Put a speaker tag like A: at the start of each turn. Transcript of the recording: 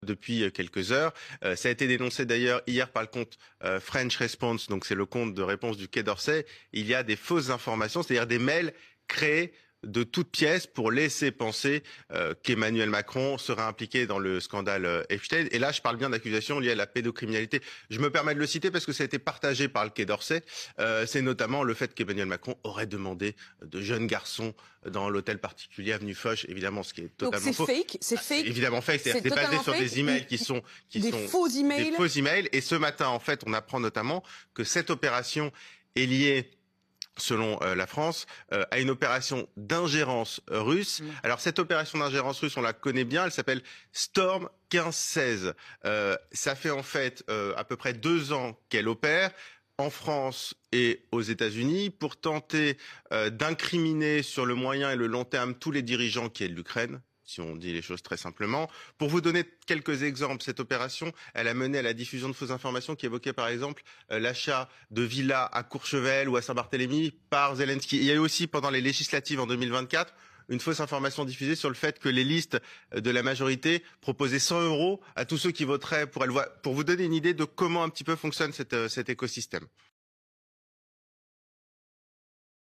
A: depuis quelques heures. Ça a été dénoncé d'ailleurs hier par le compte French Response, donc c'est le compte de réponse du Quai d'Orsay. Il y a des fausses informations, c'est-à-dire des mails créés de toutes pièces pour laisser penser qu'Emmanuel Macron serait impliqué dans le scandale Epstein. Et là, je parle bien d'accusations liées à la pédocriminalité. Je me permets de le citer parce que ça a été partagé par le Quai d'Orsay. C'est notamment le fait qu'Emmanuel Macron aurait demandé de jeunes garçons dans l'hôtel particulier avenue Foch, évidemment, ce qui est
B: Donc
A: totalement faux.
B: c'est fake.
A: Évidemment fake, c'est basé sur des emails qui sont
B: des faux emails.
A: des faux emails. Et ce matin, en fait, on apprend notamment que cette opération est liée, selon la France, à une opération d'ingérence russe. Alors cette opération d'ingérence russe, on la connaît bien, elle s'appelle Storm 1516. Ça fait en fait à peu près 2 ans qu'elle opère en France et aux États-Unis pour tenter d'incriminer sur le moyen et le long terme tous les dirigeants qui aident l'Ukraine, si on dit les choses très simplement. Pour vous donner quelques exemples, cette opération, elle a mené à la diffusion de fausses informations qui évoquaient par exemple l'achat de villas à Courchevel ou à Saint-Barthélemy par Zelensky. Il y a eu aussi pendant les législatives en 2024 une fausse information diffusée sur le fait que les listes de la majorité proposaient 100 € à tous ceux qui voteraient pour elle. Pour vous donner une idée de comment un petit peu fonctionne cet écosystème.